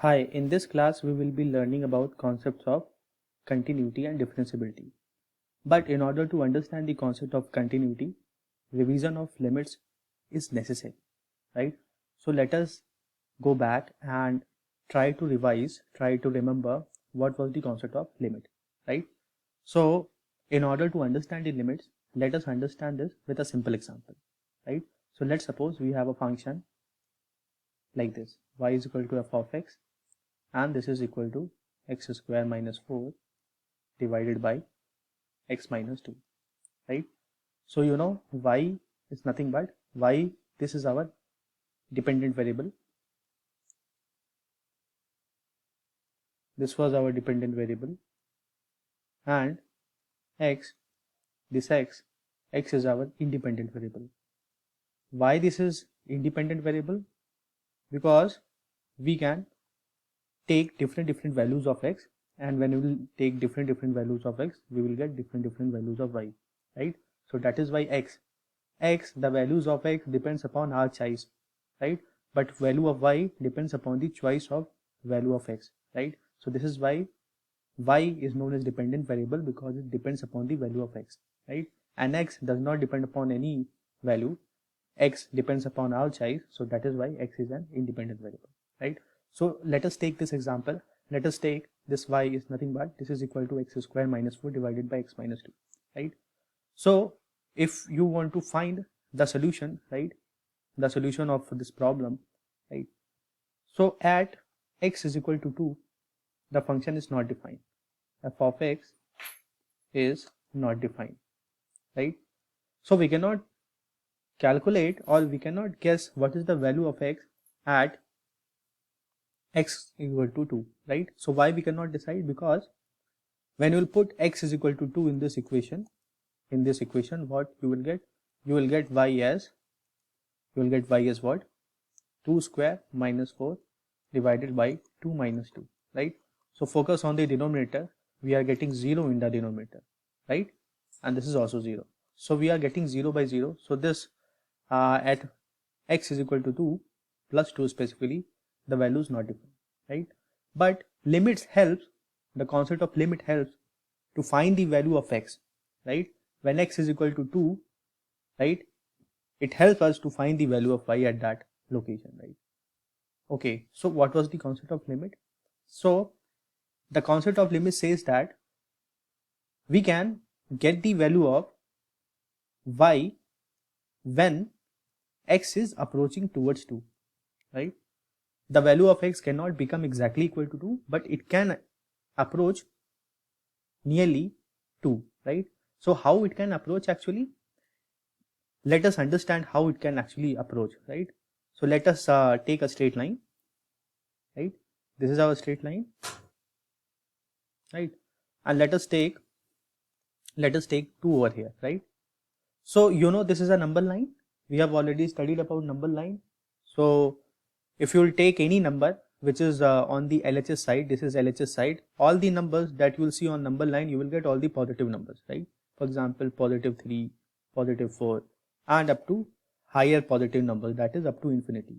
Hi, in this class we will be learning about concepts of continuity and differentiability. But in order to understand the concept of continuity, revision of limits is necessary, right? So let us go back and try to revise, try to remember what was the concept of limit, right? So in order to understand the limits, let us understand this with a simple example, right? So let's suppose we have a function like this, y is equal to f of x, and this is equal to x square minus 4 divided by x minus 2, right? So you know y is nothing but y, this is our dependent variable, this was our dependent variable, and x, this x is our independent variable. Why this is independent variable? Because we can take different values of x, and when we will take different values of x, we will get different values of y, right? So that is why x, the values of x depends upon our choice, right? But value of y depends upon the choice of value of x, right? So this is why y is known as dependent variable, because it depends upon the value of x, right? And x does not depend upon any value, x depends upon our choice, so that is why x is an independent variable, right? So let us take this example. Let us take this y is nothing but this is equal to x square minus 4 divided by x minus 2, right? So if you want to find the solution, right, the solution of this problem, right, so at x is equal to 2, the function is not defined, f of x is not defined, right? So we cannot calculate or we cannot guess what is the value of x at x equal to 2, right? So why we cannot decide? Because when you will put x is equal to 2 in this equation, what you will get? You will get y as what? 2 square minus 4 divided by 2 minus 2, right? So focus on the denominator. We are getting 0 in the denominator, right? And this is also 0. So we are getting 0 by 0. So this at x is equal to 2 plus 2 specifically, the value is not defined, right? But limits helps, the concept of limit helps to find the value of x, right? When x is equal to 2, right, it helps us to find the value of y at that location, right? Okay, so what was the concept of limit? So the concept of limit says that we can get the value of y when x is approaching towards 2, right? The value of x cannot become exactly equal to 2, but it can approach nearly 2, right? So how it can approach actually? Let us understand how it can actually approach, right? So let us take a straight line, right? This is our straight line, right? And let us take 2 over here, right? So you know this is a number line. We have already studied about number line. So if you will take any number which is on the LHS side, this is LHS side, all the numbers that you will see on number line, you will get all the positive numbers, right? For example, positive 3, positive 4, and up to higher positive numbers, that is up to infinity.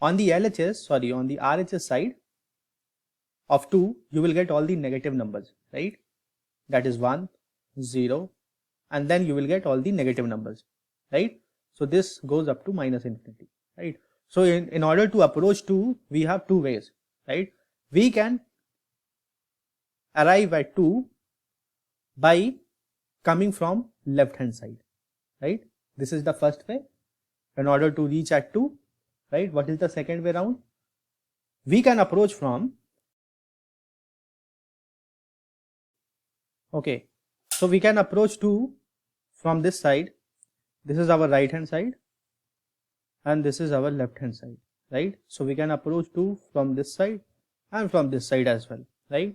On the RHS side of 2, you will get all the negative numbers, right? That is 1, 0, and then you will get all the negative numbers, right? So this goes up to minus infinity, right? So in order to approach 2, we have two ways, right? We can arrive at 2 by coming from left hand side, right? This is the first way. In order to reach at 2, right? What is the second way round? We can approach from, okay, so we can approach 2 from this side. This is our right hand side and this is our left hand side, right? So we can approach 2 from this side and from this side as well, right?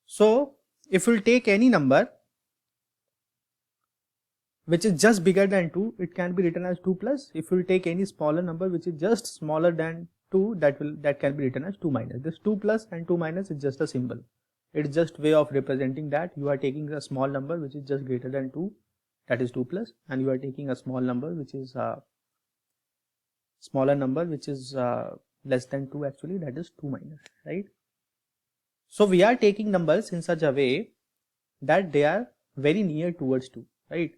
So if we'll take any number which is just bigger than 2, it can be written as 2 plus. If we'll take any smaller number which is just smaller than 2, that can be written as 2 minus. This 2 plus and 2 minus is just a symbol. It's just way of representing that you are taking a small number which is just greater than 2, that is 2 plus, and you are taking a small number which is smaller number which is less than 2 actually, that is 2 minus, right? So we are taking numbers in such a way that they are very near towards 2, right?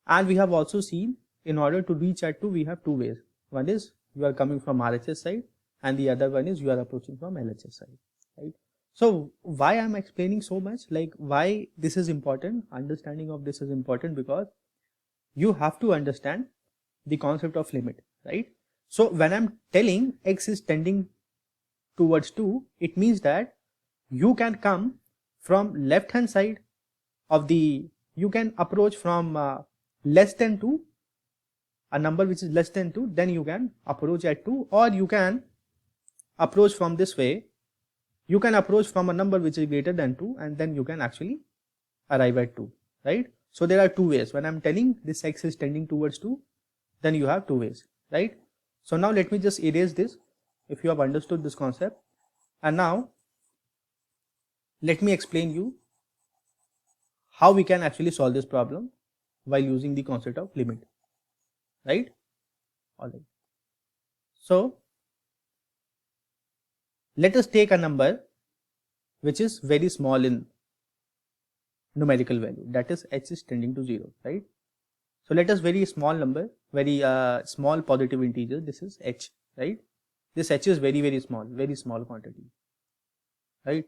And we have also seen in order to reach at 2 we have two ways. One is you are coming from RHS side and the other one is you are approaching from LHS side, right? So why I am explaining so much, like why this is important, understanding of this is important, because you have to understand the concept of limit, right? So when I'm telling x is tending towards 2, it means that you can come from left hand side of the, you can approach from less than 2, a number which is less than 2, then you can approach at 2, or you can approach from this way, you can approach from a number which is greater than 2 and then you can actually arrive at 2, right? So there are two ways. When I'm telling this x is tending towards 2, then you have two ways, right? So now let me just erase this if you have understood this concept, and now let me explain you how we can actually solve this problem while using the concept of limit, right? Alright. So let us take a number which is very small in numerical value, that is h is tending to 0, right? So let us very small number, very small positive integer, this is h, right? This h is very small quantity, right?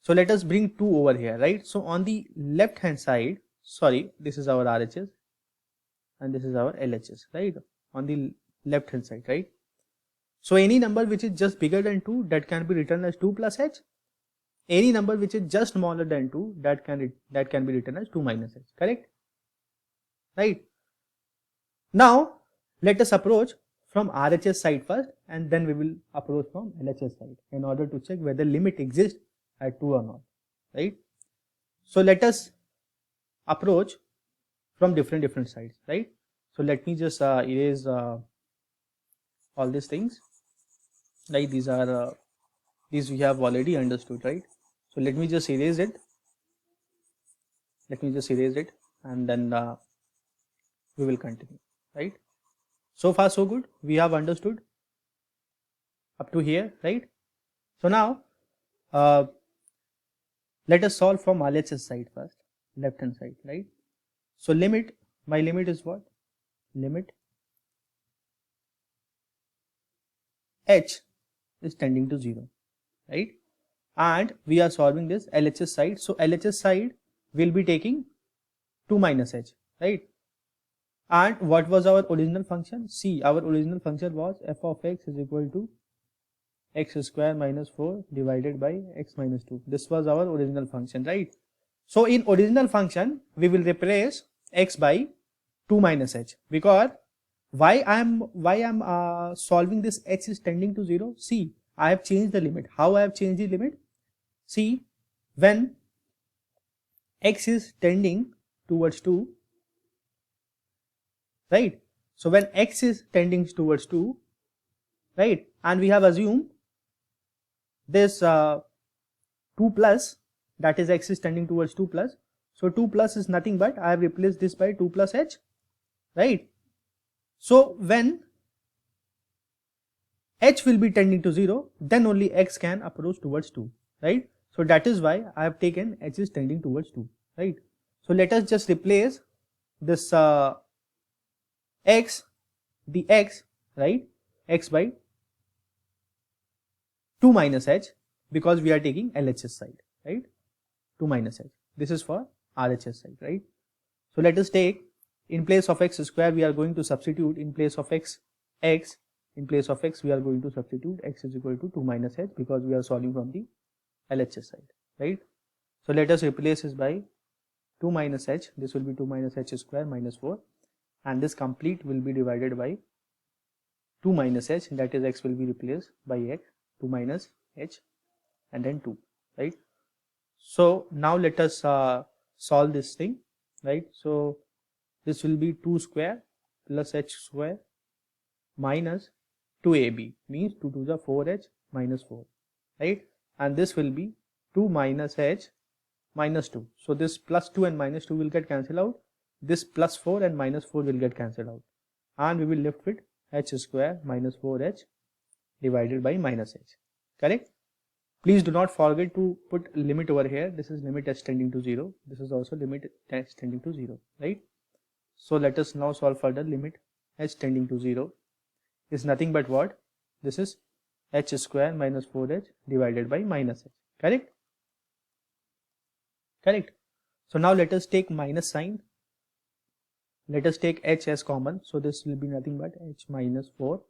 So let us bring 2 over here, right? So on the left hand side, sorry, this is our RHS and this is our LHS, right? On the left hand side, right? So any number which is just bigger than 2, that can be written as 2 plus h. Any number which is just smaller than 2, that can be written as 2 minus h, correct? Right? Now let us approach from RHS side first and then we will approach from LHS side in order to check whether limit exists at 2 or not, right? So let us approach from different sides, right? So let me just erase all these things, right? These are these we have already understood, right? So let me just erase it, and then we will continue, right? So far so good, we have understood up to here, right? So now let us solve from RHS side first, left hand side, right? So limit, my limit is what? Limit h is tending to 0, right? And we are solving this LHS side. So LHS side will be taking 2 minus h, right? And what was our original function? See, our original function was f of x is equal to x square minus 4 divided by x minus 2. This was our original function, right? So in original function, we will replace x by 2 minus h, because why I am solving this h is tending to 0? See, I have changed the limit. How I have changed the limit? See, when x is tending towards 2, right? So when x is tending towards 2, right, and we have assumed this 2 plus, that is x is tending towards 2 plus, so 2 plus is nothing but I have replaced this by 2 plus h, right? So when h will be tending to 0, then only x can approach towards 2, right? So that is why I have taken h is tending towards 2, right? So let us just replace this x, the x, right, x by 2 minus h, because we are taking LHS side, right? 2 minus h, this is for RHS side, right? So let us take, in place of x square we are going to substitute, in place of x, in place of x we are going to substitute x is equal to 2 minus h, because we are solving from the LHS side, right? So let us replace this by 2 minus h, this will be 2 minus h square minus 4, and this complete will be divided by 2 minus h, that is x will be replaced by x, 2 minus h, and then 2, right? So now let us solve this thing, right? So this will be 2 square plus h square minus 2ab, means 2 to the 4h minus 4, right? And this will be 2 minus h minus 2. So this plus 2 and minus 2 will get cancelled out. This plus 4 and minus 4 will get cancelled out. And we will left with h square minus 4h divided by minus h. Correct? Please do not forget to put limit over here. This is limit h tending to 0. This is also limit h tending to 0, right? So let us now solve further. Limit h tending to 0 is nothing but what? This is h square minus 4h divided by minus h. Correct? Correct. So now let us take minus sign. Let us take h as common. So this will be nothing but h minus 4.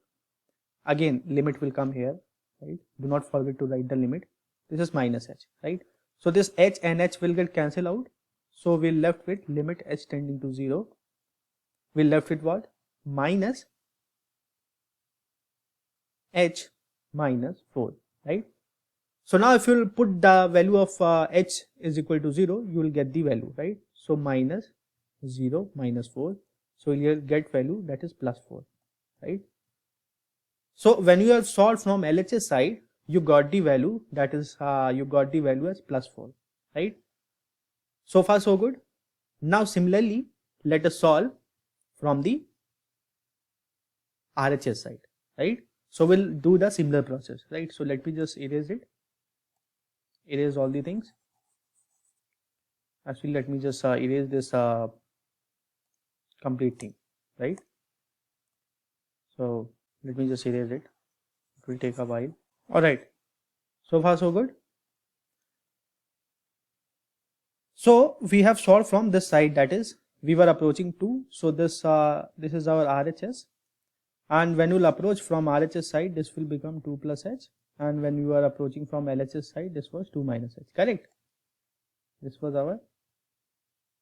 Again, limit will come here, right? Do not forget to write the limit. This is minus h, right? So this h and h will get cancelled out. So we're left with limit h tending to 0. We're left with what? Minus h minus 4, right? So now if you will put the value of h is equal to 0, you will get the value, right? So minus 0 minus 4. So you will get value that is plus 4, right? So when you have solved from LHS side, you got the value that is you got the value as plus 4, right? So far so good. Now similarly, let us solve from the RHS side, right? So we'll do the similar process, right? So let me just erase it. Erase all the things. Actually, let me just erase this complete thing, right? So let me just erase it. It will take a while. All right. So far so good. So we have solved from this side, that is we were approaching 2. So this is our RHS, and when you will approach from RHS side, this will become 2 plus h, and when you are approaching from LHS side, this was 2 minus h. Correct? This was our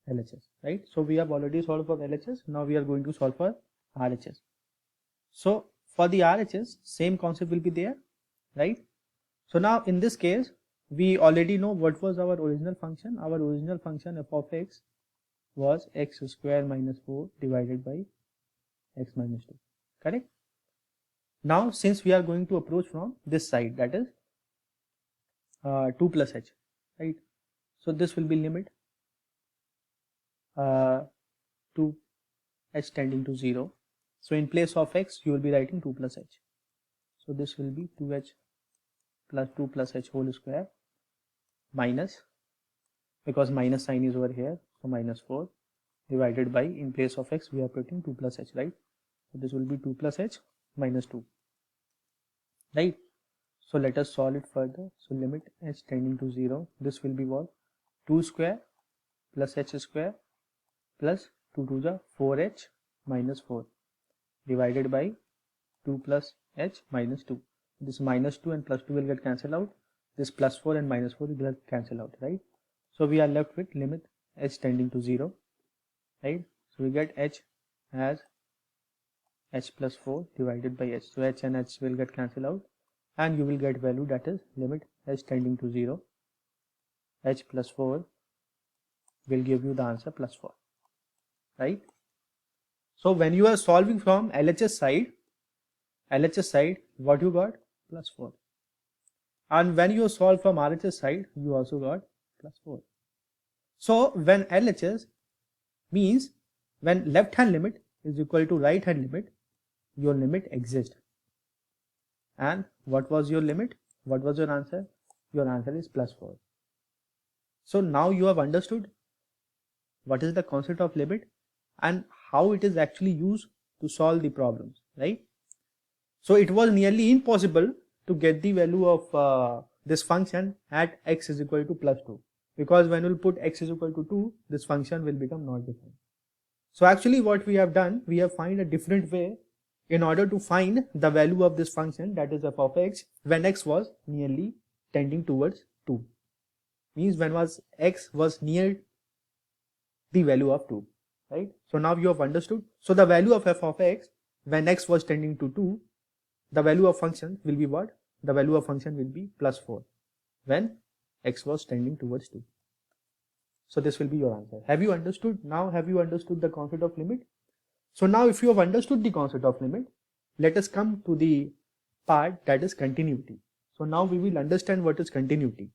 LHS, right? So we have already solved for LHS. Now we are going to solve for RHS. So for the RHS, same concept will be there, right? So now in this case, we already know what was our original function. Our original function f of x was x square minus 4 divided by x minus 2. Correct? Now since we are going to approach from this side, that is 2 plus h, right? So this will be limit 2 h tending to 0. So in place of x, you will be writing 2 plus h. So this will be 2h plus 2 plus h whole square minus, because minus sign is over here, so minus 4 divided by, in place of x, we are putting 2 plus h, right? So this will be 2 plus h minus 2, right? So let us solve it further. So limit h tending to 0, this will be what? 2 square plus h square plus 2 to the 4h minus 4 divided by 2 plus h minus 2. This minus 2 and plus 2 will get cancelled out. This plus 4 and minus 4 will get cancelled out, right? So we are left with limit h tending to 0, right? So we get h as h plus 4 divided by h. So h and h will get cancelled out, and you will get value that is limit h tending to 0, h plus 4 will give you the answer plus 4, right? So when you are solving from LHS side, what you got? Plus 4. And when you solve from RHS side, you also got plus 4. So when LHS means when left hand limit is equal to right hand limit, your limit exists. And what was your limit? What was your answer? Your answer is plus 4. So now you have understood what is the concept of limit and how it is actually used to solve the problems, right? So it was nearly impossible to get the value of this function at x is equal to plus 2, because when we put x is equal to 2, this function will become not defined. So actually what we have done, we have found a different way in order to find the value of this function, that is f of x, when x was nearly tending towards 2. Means when x was near the value of 2, right? So now you have understood. So the value of f of x when x was tending to 2, the value of function will be what? The value of function will be plus 4 when x was tending towards 2. So this will be your answer. Have you understood? Now have you understood the concept of limit? So now if you have understood the concept of limit, let us come to the part that is continuity. So now we will understand what is continuity,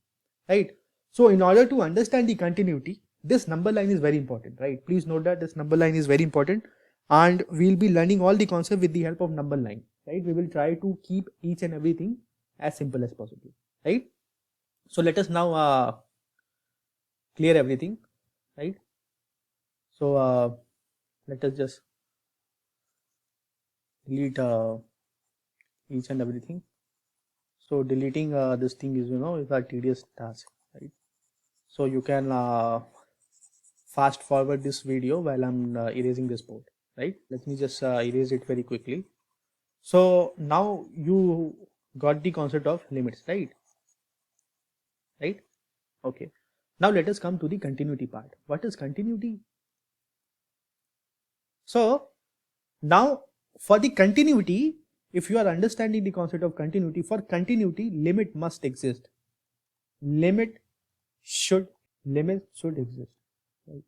right? So in order to understand the continuity, this number line is very important, right? Please note that this number line is very important, and we will be learning all the concept with the help of number line, right? We will try to keep each and everything as simple as possible, right? So let us now clear everything, right? So let us just delete each and everything. So deleting this thing is, is a tedious task, right? So you can fast forward this video while I'm erasing this board, right? Let me just erase it very quickly. So now you got the concept of limits, right? Right? Okay. Now let us come to the continuity part. What is continuity? So now for the continuity, if you are understanding the concept of continuity, for continuity, limit must exist. Limit should exist. Right?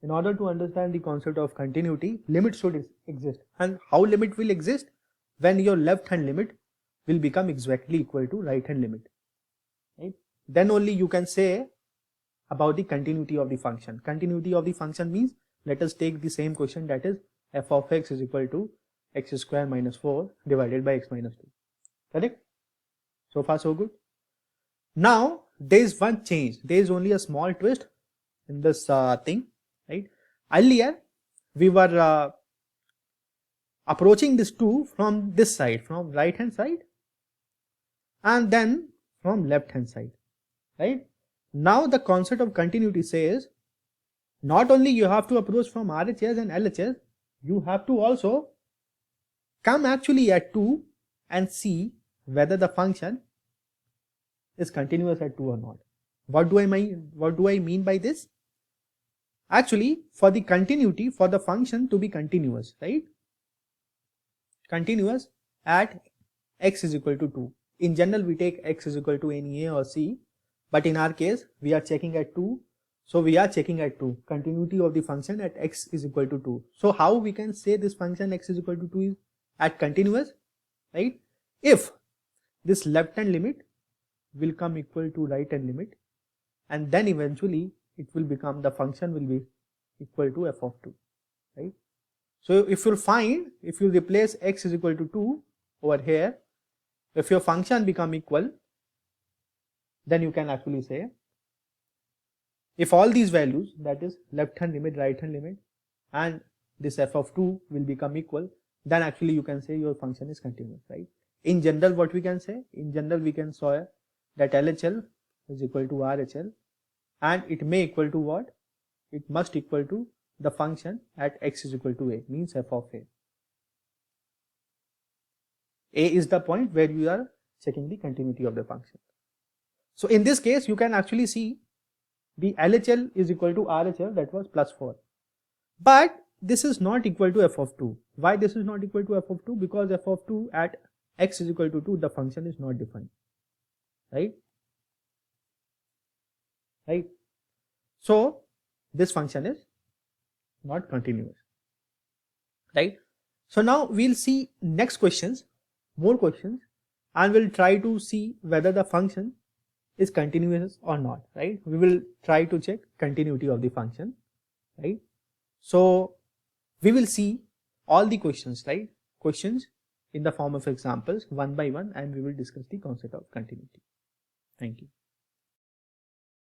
In order to understand the concept of continuity, limit should exist. And how limit will exist? When your left hand limit will become exactly equal to right hand limit. Right? Then only you can say about the continuity of the function. Continuity of the function means, let us take the same question, that is f of x is equal to x square minus 4 divided by x minus 2. Correct? So far so good. Now there is one change. There is only a small twist in this thing, right? Earlier we were approaching this 2 from this side, from right hand side, and then from left hand side, right? Now the concept of continuity says, not only you have to approach from RHS and LHS, you have to also come actually at 2 and see whether the function is continuous at 2 or not. What do I mean by this? Actually, for the continuity, for the function to be continuous, right? Continuous at x is equal to 2. In general, we take x is equal to any a or c, but in our case, we are checking at 2. So we are checking at 2. Continuity of the function at x is equal to 2. So how we can say this function x is equal to 2 is at continuous, right? If this left hand limit will come equal to right hand limit, and then eventually it will become, the function will be equal to f of 2, right? So if you find, if you replace x is equal to 2 over here, if your function become equal, then you can actually say, if all these values, that is left hand limit, right hand limit, and this f of 2 will become equal, then actually you can say your function is continuous, right? In general, what we can say? In general, we can say that LHL is equal to RHL, and it may equal to what? It must equal to the function at x is equal to a, means f of a. A is the point where you are checking the continuity of the function. So in this case, you can actually see the LHL is equal to RHL, that was plus 4. But this is not equal to f of 2. Why this is not equal to f of 2? Because f of 2 at x is equal to 2, the function is not defined, right? Right? So this function is not continuous, right? So now we'll see next questions, more questions, and we'll try to see whether the function is continuous or not, right? We will try to check continuity of the function, right? So we will see all the questions, right? Questions in the form of examples one by one, and we will discuss the concept of continuity. Thank you.